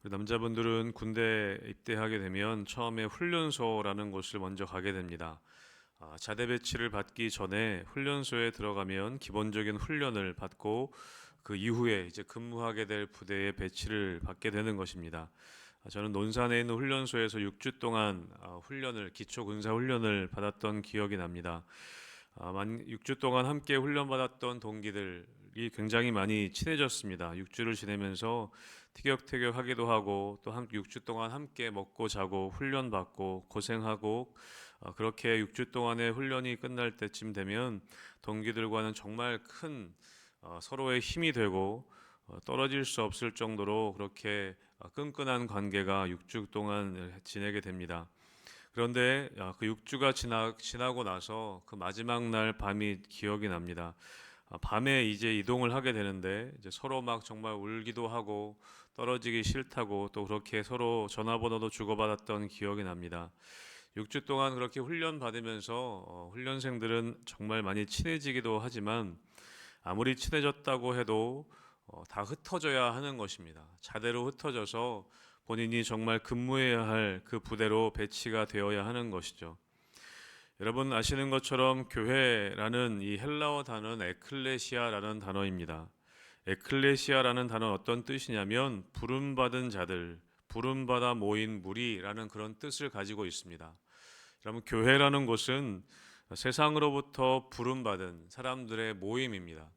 남자분들은 군대 입대하게 되면 처음에 훈련소라는 곳을 먼저 가게 됩니다. 자대 배치를 받기 전에 훈련소에 들어가면 기본적인 훈련을 받고 그 이후에 이제 근무하게 될 부대에 배치를 받게 되는 것입니다. 저는 논산에 있는 훈련소에서 6주 동안 기초 군사 훈련을 받았던 기억이 납니다. 6주 동안 함께 훈련받았던 동기들이 굉장히 많이 친해졌습니다. 6주를 지내면서 티격태격하기도 하고 또 6주 동안 함께 먹고 자고 훈련받고 고생하고 그렇게 6주 동안의 훈련이 끝날 때쯤 되면 동기들과는 정말 큰 서로의 힘이 되고 떨어질 수 없을 정도로 그렇게 끈끈한 관계가 6주 동안 지내게 됩니다. 그런데 그 6주가 지나고 나서 그 마지막 날 밤이 기억이 납니다. 밤에 이제 이동을 하게 되는데 이제 서로 막 정말 울기도 하고 떨어지기 싫다고 또 그렇게 서로 전화번호도 주고받았던 기억이 납니다. 6주 동안 그렇게 훈련 받으면서 훈련생들은 정말 많이 친해지기도 하지만 아무리 친해졌다고 해도 다 흩어져야 하는 것입니다. 자대로 흩어져서 본인이 정말 근무해야 할 그 부대로 배치가 되어야 하는 것이죠. 여러분 아시는 것처럼 교회라는 이 헬라어 단어는 에클레시아라는 단어입니다. 에클레시아라는 단어는 어떤 뜻이냐면 부름받은 자들, 부름받아 모인 무리라는 그런 뜻을 가지고 있습니다. 여러분 교회라는 곳은 세상으로부터 부름받은 사람들의 모임입니다.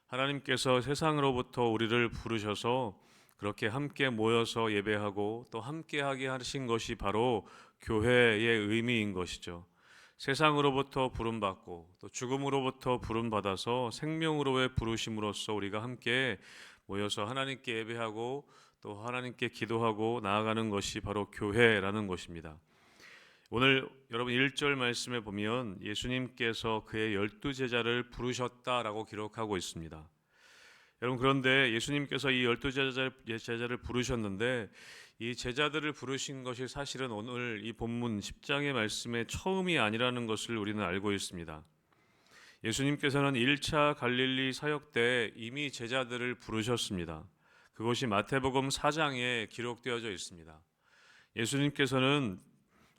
하나님께서 세상으로부터 우리를 부르셔서 그렇게 함께 모여서 예배하고 또 함께하게 하신 것이 바로 교회의 의미인 것이죠. 세상으로부터 부름받고 또 죽음으로부터 부름받아서 생명으로의 부르심으로써 우리가 함께 모여서 하나님께 예배하고 또 하나님께 기도하고 나아가는 것이 바로 교회라는 것입니다. 오늘 여러분 1절 말씀에 보면 예수님께서 그의 12제자를 부르셨다라고 기록하고 있습니다. 여러분 그런데 예수님께서 이 12제자를 부르셨는데 이 제자들을 부르신 것이 사실은 오늘 이 본문 10장의 말씀의 처음이 아니라는 것을 우리는 알고 있습니다. 예수님께서는 1차 갈릴리 사역 때 이미 제자들을 부르셨습니다. 그것이 마태복음 4장에 기록되어져 있습니다. 예수님께서는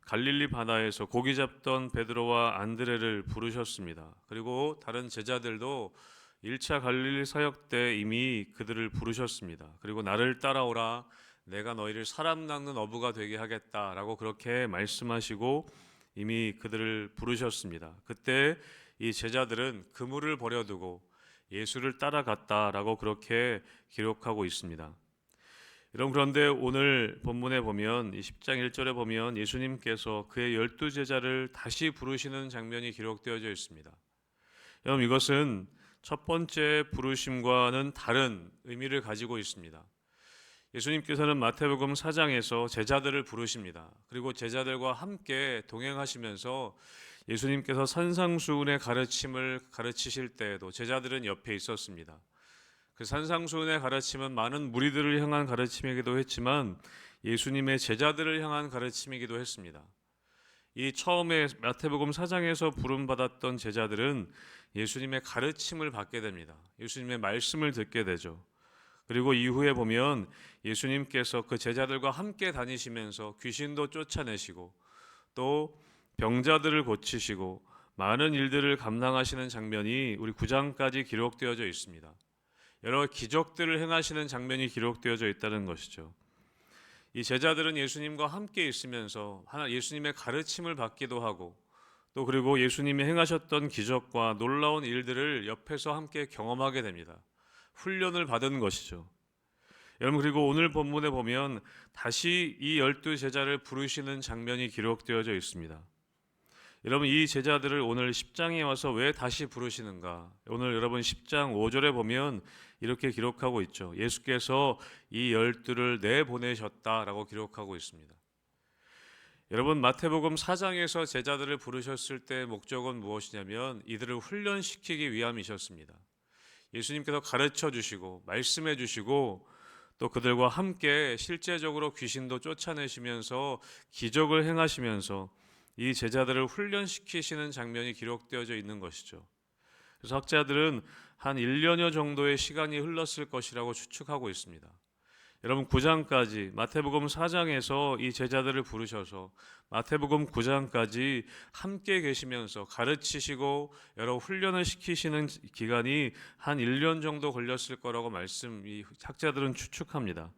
갈릴리 바다에서 고기 잡던 베드로와 안드레를 부르셨습니다. 그리고 다른 제자들도 1차 갈릴리 사역 때 이미 그들을 부르셨습니다. 그리고 나를 따라오라 내가 너희를 사람 낚는 어부가 되게 하겠다라고 그렇게 말씀하시고 이미 그들을 부르셨습니다. 그때 이 제자들은 그물을 버려두고 예수를 따라갔다라고 그렇게 기록하고 있습니다. 여러분 그런데 오늘 본문에 보면 이 10장 1절에 보면 예수님께서 그의 12제자를 다시 부르시는 장면이 기록되어져 있습니다. 여러분 이것은 첫 번째 부르심과는 다른 의미를 가지고 있습니다. 예수님께서는 마태복음 4장에서 제자들을 부르십니다. 그리고 제자들과 함께 동행하시면서 예수님께서 산상수훈의 가르침을 가르치실 때에도 제자들은 옆에 있었습니다. 그 산상수훈의 가르침은 많은 무리들을 향한 가르침이기도 했지만 예수님의 제자들을 향한 가르침이기도 했습니다. 이 처음에 마태복음 4장에서 부름받았던 제자들은 예수님의 가르침을 받게 됩니다. 예수님의 말씀을 듣게 되죠. 그리고 이후에 보면 예수님께서 그 제자들과 함께 다니시면서 귀신도 쫓아내시고 또 병자들을 고치시고 많은 일들을 감당하시는 장면이 우리 9장까지 기록되어져 있습니다. 여러 기적들을 행하시는 장면이 기록되어져 있다는 것이죠. 이 제자들은 예수님과 함께 있으면서 예수님의 가르침을 받기도 하고 또 그리고 예수님이 행하셨던 기적과 놀라운 일들을 옆에서 함께 경험하게 됩니다. 훈련을 받은 것이죠. 여러분 그리고 오늘 본문에 보면 다시 이 12제자를 부르시는 장면이 기록되어져 있습니다. 여러분 이 제자들을 오늘 10장에 와서 왜 다시 부르시는가? 오늘 여러분 10장 5절에 보면 이렇게 기록하고 있죠. 예수께서 이 12를 내보내셨다라고 기록하고 있습니다. 여러분 마태복음 4장에서 제자들을 부르셨을 때 목적은 무엇이냐면 이들을 훈련시키기 위함이셨습니다. 예수님께서 가르쳐 주시고 말씀해 주시고 또 그들과 함께 실제적으로 귀신도 쫓아내시면서 기적을 행하시면서 이 제자들을 훈련시키시는 장면이 기록되어져 있는 것이죠. 그래서 학자들은 한 1년여 정도의 시간이 흘렀을 것이라고 추측하고 있습니다. 여러분 9장까지 마태복음 4장에서 이 제자들을 부르셔서 마태복음 9장까지 함께 계시면서 가르치시고 여러 훈련을 시키시는 기간이 한 1년 정도 걸렸을 거라고 이 학자들은 추측합니다.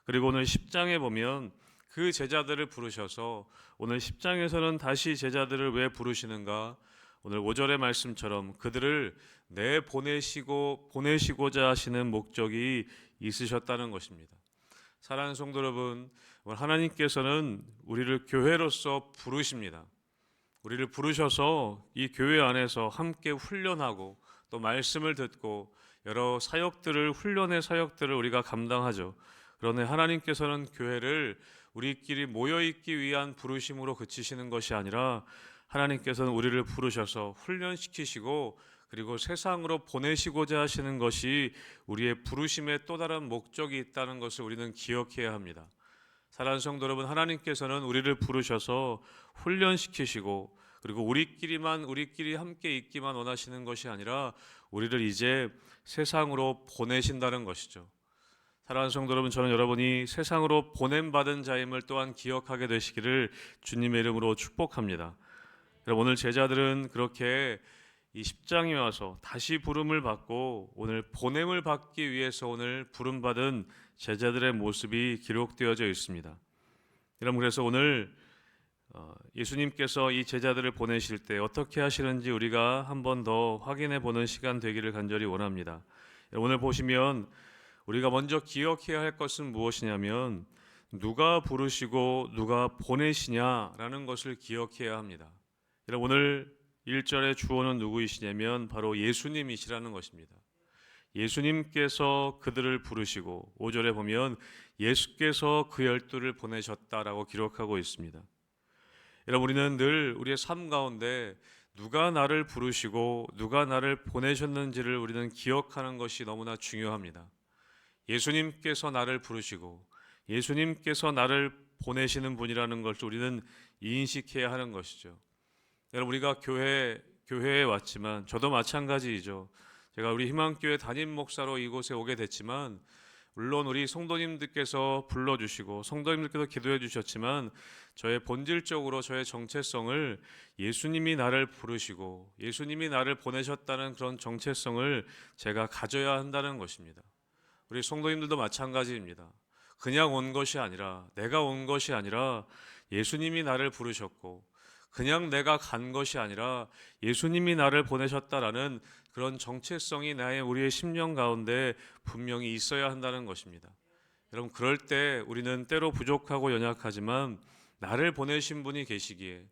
그리고 오늘 10장에 보면 그 제자들을 부르셔서 오늘 10장에서는 다시 제자들을 왜 부르시는가? 오늘 5절의 말씀처럼 그들을 보내시고자 하시는 목적이 있으셨다는 것입니다. 사랑하는 성도 여러분, 하나님께서는 우리를 교회로서 부르십니다. 우리를 부르셔서 이 교회 안에서 함께 훈련하고 또 말씀을 듣고 여러 훈련의 사역들을 우리가 감당하죠. 그러나 하나님께서는 교회를 우리끼리 모여있기 위한 부르심으로 그치시는 것이 아니라 하나님께서는 우리를 부르셔서 훈련시키시고 그리고 세상으로 보내시고자 하시는 것이 우리의 부르심의 또 다른 목적이 있다는 것을 우리는 기억해야 합니다. 사랑하는 성도 여러분, 하나님께서는 우리를 부르셔서 훈련시키시고 그리고 우리끼리 함께 있기만 원하시는 것이 아니라 우리를 이제 세상으로 보내신다는 것이죠. 사랑하는 성도 여러분, 저는 여러분이 세상으로 보냄받은 자임을 또한 기억하게 되시기를 주님의 이름으로 축복합니다. 여러분, 오늘 제자들은 그렇게 이 10장에 와서 다시 부름을 받고 오늘 보냄을 받기 위해서 오늘 부름받은 제자들의 모습이 기록되어져 있습니다. 여러분, 그래서 오늘 예수님께서 이 제자들을 보내실 때 어떻게 하시는지 우리가 한 번 더 확인해 보는 시간 되기를 간절히 원합니다. 오늘 보시면 우리가 먼저 기억해야 할 것은 무엇이냐면 누가 부르시고 누가 보내시냐라는 것을 기억해야 합니다. 여러분, 오늘 1절의 주어는 누구이시냐면 바로 예수님이시라는 것입니다. 예수님께서 그들을 부르시고 5절에 보면 예수께서 그 12를 보내셨다라고 기록하고 있습니다. 여러분, 우리는 늘 우리의 삶 가운데 누가 나를 부르시고 누가 나를 보내셨는지를 우리는 기억하는 것이 너무나 중요합니다. 예수님께서 나를 부르시고 예수님께서 나를 보내시는 분이라는 것을 우리는 인식해야 하는 것이죠. 여러분, 우리가 교회에 왔지만 저도 마찬가지이죠. 제가 우리 희망교회 담임 목사로 이곳에 오게 됐지만 물론 우리 성도님들께서 불러주시고 성도님들께서 기도해 주셨지만 저의 본질적으로 저의 정체성을 예수님이 나를 부르시고 예수님이 나를 보내셨다는 그런 정체성을 제가 가져야 한다는 것입니다. 우리 성도님들도 마찬가지입니다. 그냥 온 것이 아니라 내가 온 것이 아니라 예수님이 나를 부르셨고 그냥 내가 간 것이 아니라 예수님이 나를 보내셨다라는 그런 정체성이 우리의 심령 가운데 분명히 있어야 한다는 것입니다. 여러분, 그럴 때 우리는 때로 부족하고 연약하지만 나를 보내신 분이 계시기에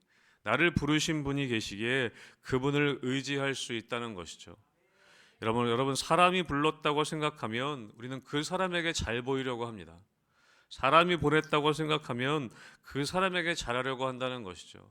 나를 부르신 분이 계시기에 그분을 의지할 수 있다는 것이죠. 여러분 사람이 불렀다고 생각하면 우리는 그 사람에게 잘 보이려고 합니다. 사람이 보냈다고 생각하면 그 사람에게 잘하려고 한다는 것이죠.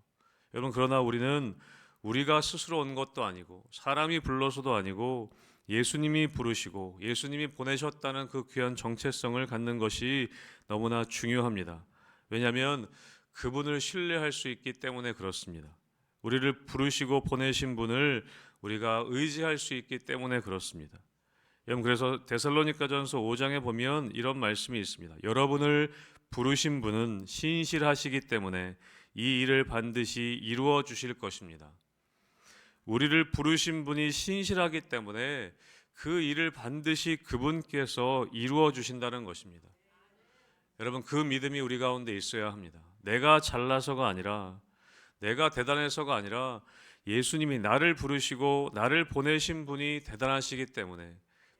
여러분, 그러나 우리는 우리가 스스로 온 것도 아니고 사람이 불러서도 아니고 예수님이 부르시고 예수님이 보내셨다는 그 귀한 정체성을 갖는 것이 너무나 중요합니다. 왜냐하면 그분을 신뢰할 수 있기 때문에 그렇습니다. 우리를 부르시고 보내신 분을 우리가 의지할 수 있기 때문에 그렇습니다. 여러분, 그래서 데살로니가전서 5장에 보면 이런 말씀이 있습니다. 여러분을 부르신 분은 신실하시기 때문에 이 일을 반드시 이루어 주실 것입니다. 우리를 부르신 분이 신실하기 때문에 그 일을 반드시 그분께서 이루어 주신다는 것입니다. 여러분, 그 믿음이 우리 가운데 있어야 합니다. 내가 잘나서가 아니라 내가 대단해서가 아니라 예수님이 나를 부르시고 나를 보내신 분이 대단하시기 때문에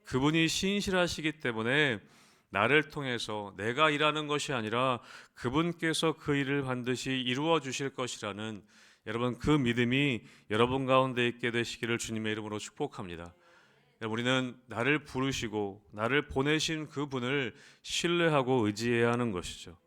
그분이 신실하시기 때문에 나를 통해서 내가 일하는 것이 아니라 그분께서 그 일을 반드시 이루어 주실 것이라는 여러분, 그 믿음이 여러분 가운데 있게 되시기를 주님의 이름으로 축복합니다. 우리는 나를 부르시고 나를 보내신 그분을 신뢰하고 의지해야 하는 것이죠.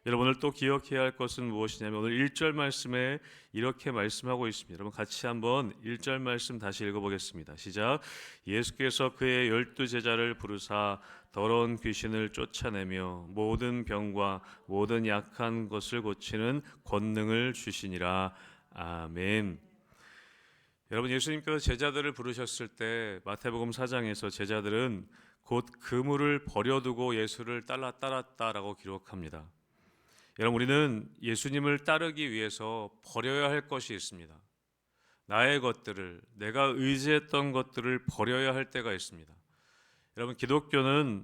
여러분, 오늘 또 기억해야 할 것은 무엇이냐면 오늘 1절 말씀에 이렇게 말씀하고 있습니다. 여러분, 같이 한번 1절 말씀 다시 읽어보겠습니다. 시작. 예수께서 그의 12 제자를 부르사 더러운 귀신을 쫓아내며 모든 병과 모든 약한 것을 고치는 권능을 주시니라. 아멘. 여러분, 예수님께서 제자들을 부르셨을 때 마태복음 4장에서 제자들은 곧 그물을 버려두고 예수를 따랐다라고 기록합니다. 여러분, 우리는 예수님을 따르기 위해서 버려야 할 것이 있습니다. 나의 것들을, 내가 의지했던 것들을 버려야 할 때가 있습니다. 여러분, 기독교의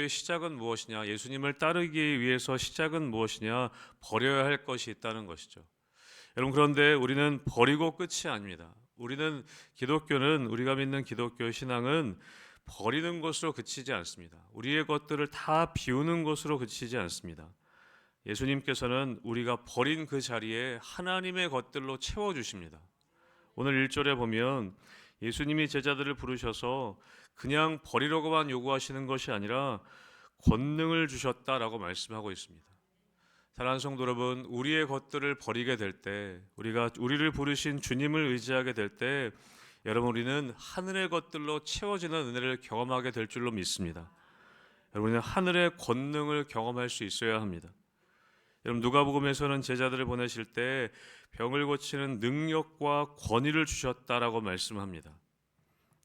시작은 무엇이냐? 예수님을 따르기 위해서 시작은 무엇이냐? 버려야 할 것이 있다는 것이죠. 여러분, 그런데 우리는 버리고 끝이 아닙니다. 기독교는, 우리가 믿는 기독교 신앙은 버리는 것으로 그치지 않습니다. 우리의 것들을 다 비우는 것으로 그치지 않습니다. 예수님께서는 우리가 버린 그 자리에 하나님의 것들로 채워주십니다. 오늘 1절에 보면 예수님이 제자들을 부르셔서 그냥 버리려고만 요구하시는 것이 아니라 권능을 주셨다라고 말씀하고 있습니다. 사랑하는 성도 여러분, 우리의 것들을 버리게 될 때, 우리를 부르신 주님을 의지하게 될 때, 여러분, 우리는 하늘의 것들로 채워지는 은혜를 경험하게 될 줄로 믿습니다. 여러분은 하늘의 권능을 경험할 수 있어야 합니다. 여러분, 누가복음에서는 제자들을 보내실 때 병을 고치는 능력과 권위를 주셨다라고 말씀합니다.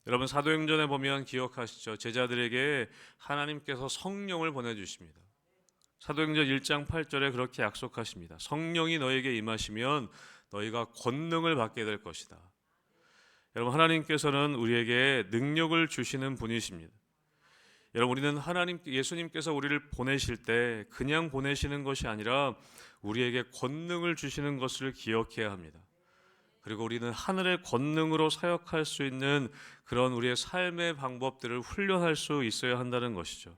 여러분, 사도행전에 보면 기억하시죠? 제자들에게 하나님께서 성령을 보내주십니다. 사도행전 1장 8절에 그렇게 약속하십니다. 성령이 너에게 임하시면 너희가 권능을 받게 될 것이다. 여러분, 하나님께서는 우리에게 능력을 주시는 분이십니다. 여러분, 우리는 예수님께서 우리를 보내실 때 그냥 보내시는 것이 아니라 우리에게 권능을 주시는 것을 기억해야 합니다. 그리고 우리는 하늘의 권능으로 사역할 수 있는 그런 우리의 삶의 방법들을 훈련할 수 있어야 한다는 것이죠.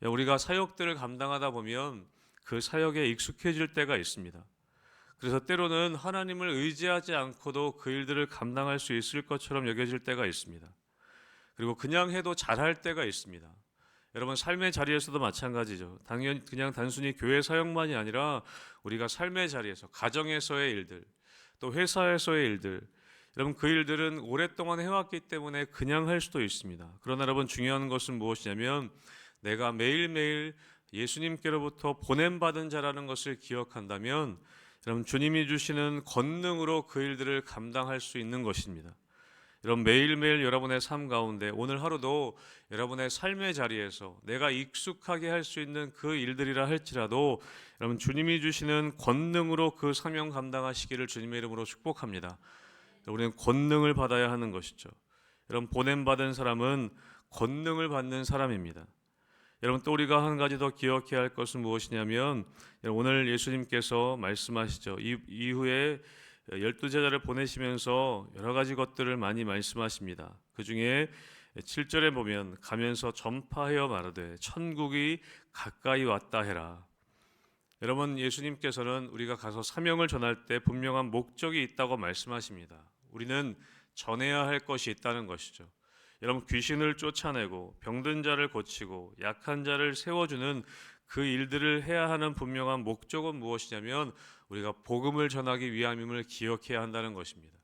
우리가 사역들을 감당하다 보면 그 사역에 익숙해질 때가 있습니다. 그래서 때로는 하나님을 의지하지 않고도 그 일들을 감당할 수 있을 것처럼 여겨질 때가 있습니다. 그리고 그냥 해도 잘할 때가 있습니다. 여러분, 삶의 자리에서도 마찬가지죠. 그냥 단순히 교회 사역만이 아니라 우리가 삶의 자리에서, 가정에서의 일들, 또 회사에서의 일들, 여러분, 그 일들은 오랫동안 해왔기 때문에 그냥 할 수도 있습니다. 그러나 여러분, 중요한 것은 무엇이냐면 내가 매일매일 예수님께로부터 보냄받은 자라는 것을 기억한다면 여러분, 주님이 주시는 권능으로 그 일들을 감당할 수 있는 것입니다. 여러분, 매일매일 여러분의 삶 가운데 오늘 하루도 여러분의 삶의 자리에서 내가 익숙하게 할 수 있는 그 일들이라 할지라도 여러분, 주님이 주시는 권능으로 그 사명 감당하시기를 주님의 이름으로 축복합니다. 우리는 권능을 받아야 하는 것이죠. 여러분, 보냄받은 사람은 권능을 받는 사람입니다. 여러분, 또 우리가 한 가지 더 기억해야 할 것은 무엇이냐면 오늘 예수님께서 말씀하시죠. 이후에 12제자를 보내시면서 여러 가지 것들을 많이 말씀하십니다. 그 중에 7절에 보면 가면서 전파하여 말하되 천국이 가까이 왔다 해라. 여러분, 예수님께서는 우리가 가서 사명을 전할 때 분명한 목적이 있다고 말씀하십니다. 우리는 전해야 할 것이 있다는 것이죠. 여러분, 귀신을 쫓아내고 병든 자를 고치고 약한 자를 세워주는 그 일들을 해야 하는 분명한 목적은 무엇이냐면 우리가 복음을 전하기 위함임을 기억해야 한다는 것입니다.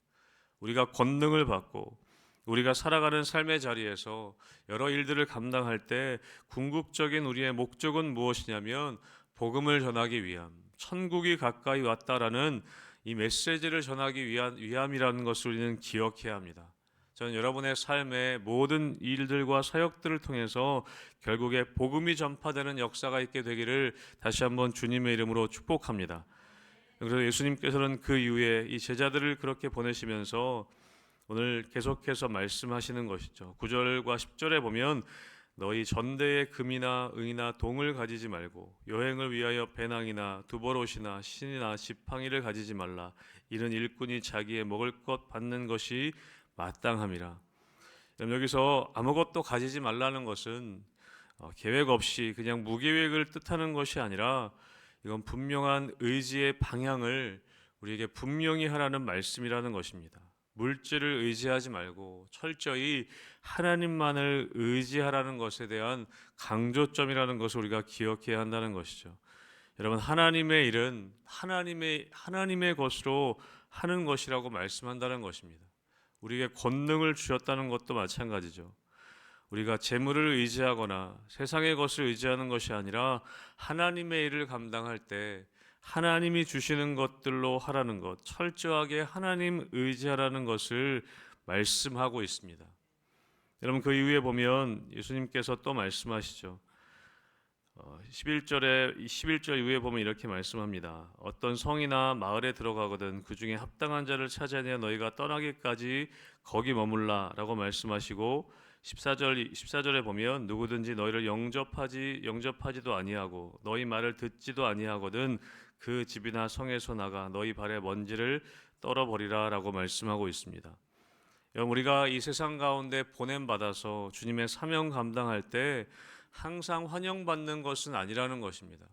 우리가 권능을 받고 우리가 살아가는 삶의 자리에서 여러 일들을 감당할 때 궁극적인 우리의 목적은 무엇이냐면 복음을 전하기 위함, 천국이 가까이 왔다라는 이 메시지를 전하기 위함이라는 것을 우리는 기억해야 합니다. 저는 여러분의 삶의 모든 일들과 사역들을 통해서 결국에 복음이 전파되는 역사가 있게 되기를 다시 한번 주님의 이름으로 축복합니다. 그래서 예수님께서는 그 이후에 이 제자들을 그렇게 보내시면서 오늘 계속해서 말씀하시는 것이죠. 9절과 10절에 보면 너희 전대에 금이나 은이나 동을 가지지 말고 여행을 위하여 배낭이나 두버롯이나 신이나 지팡이를 가지지 말라. 이는 일꾼이 자기의 먹을 것 받는 것이 마땅함이라. 여기서 아무것도 가지지 말라는 것은 계획 없이 그냥 무계획을 뜻하는 것이 아니라 이건 분명한 의지의 방향을 우리에게 분명히 하라는 말씀이라는 것입니다. 물질을 의지하지 말고 철저히 하나님만을 의지하라는 것에 대한 강조점이라는 것을 우리가 기억해야 한다는 것이죠. 여러분, 하나님의 일은 하나님의 것으로 하는 것이라고 말씀한다는 것입니다. 우리에게 권능을 주셨다는 것도 마찬가지죠. 우리가 재물을 의지하거나 세상의 것을 의지하는 것이 아니라 하나님의 일을 감당할 때 하나님이 주시는 것들로 하라는 것, 철저하게 하나님 의지하라는 것을 말씀하고 있습니다. 여러분 그 이후에 보면 예수님께서 또 말씀하시죠. 11절 이후에 보면 이렇게 말씀합니다. 어떤 성이나 마을에 들어가거든 그 중에 합당한 자를 찾아내 너희가 떠나기까지 거기 머물라라고 말씀하시고 14절에 보면 누구든지 너희를 영접하지도 아니하고 너희 말을 듣지도 아니하거든 그 집이나 성에서 나가 너희 발의 먼지를 떨어버리라라고 말씀하고 있습니다. 여러분 우리가 이 세상 가운데 보냄 받아서 주님의 사명 감당할 때 항상 환영받는 것은 아니라는 것입니다.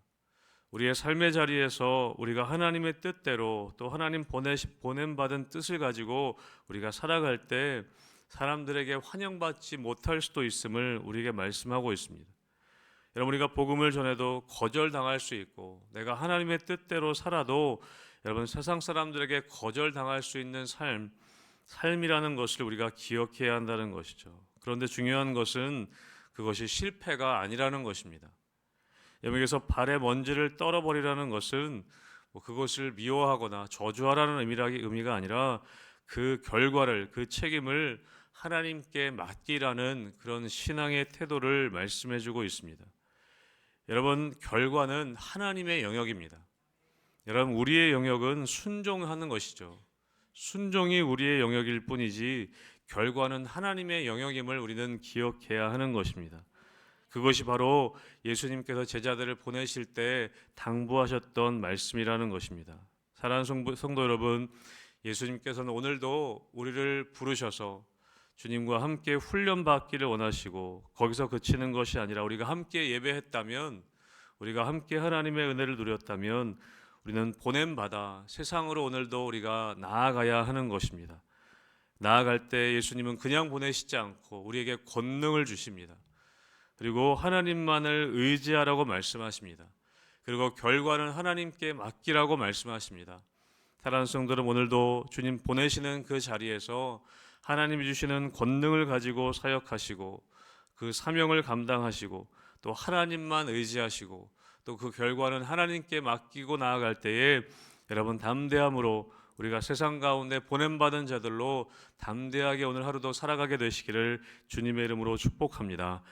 우리의 삶의 자리에서 우리가 하나님의 뜻대로 또 하나님 보냄받은 뜻을 가지고 우리가 살아갈 때 사람들에게 환영받지 못할 수도 있음을 우리에게 말씀하고 있습니다. 여러분 우리가 복음을 전해도 거절당할 수 있고 내가 하나님의 뜻대로 살아도 여러분 세상 사람들에게 거절당할 수 있는 삶이라는 것을 우리가 기억해야 한다는 것이죠. 그런데 중요한 것은 그것이 실패가 아니라는 것입니다. 여기서 발의 먼지를 떨어버리라는 것은 그것을 미워하거나 저주하라는 의미가 아니라 그 결과를 그 책임을 하나님께 맡기라는 그런 신앙의 태도를 말씀해주고 있습니다. 여러분 결과는 하나님의 영역입니다. 여러분 우리의 영역은 순종하는 것이죠. 순종이 우리의 영역일 뿐이지 결과는 하나님의 영역임을 우리는 기억해야 하는 것입니다. 그것이 바로 예수님께서 제자들을 보내실 때 당부하셨던 말씀이라는 것입니다. 사랑하는 성도 여러분, 예수님께서는 오늘도 우리를 부르셔서 주님과 함께 훈련받기를 원하시고 거기서 그치는 것이 아니라 우리가 함께 예배했다면 우리가 함께 하나님의 은혜를 누렸다면 우리는 보냄받아 세상으로 오늘도 우리가 나아가야 하는 것입니다. 나아갈 때 예수님은 그냥 보내시지 않고 우리에게 권능을 주십니다. 그리고 하나님만을 의지하라고 말씀하십니다. 그리고 결과는 하나님께 맡기라고 말씀하십니다. 사랑하는 성도들 오늘도 주님 보내시는 그 자리에서 하나님이 주시는 권능을 가지고 사역하시고 그 사명을 감당하시고 또 하나님만 의지하시고 또 그 결과는 하나님께 맡기고 나아갈 때에 여러분 담대함으로 우리가 세상 가운데 보냄받은 자들로 담대하게 오늘 하루도 살아가게 되시기를 주님의 이름으로 축복합니다.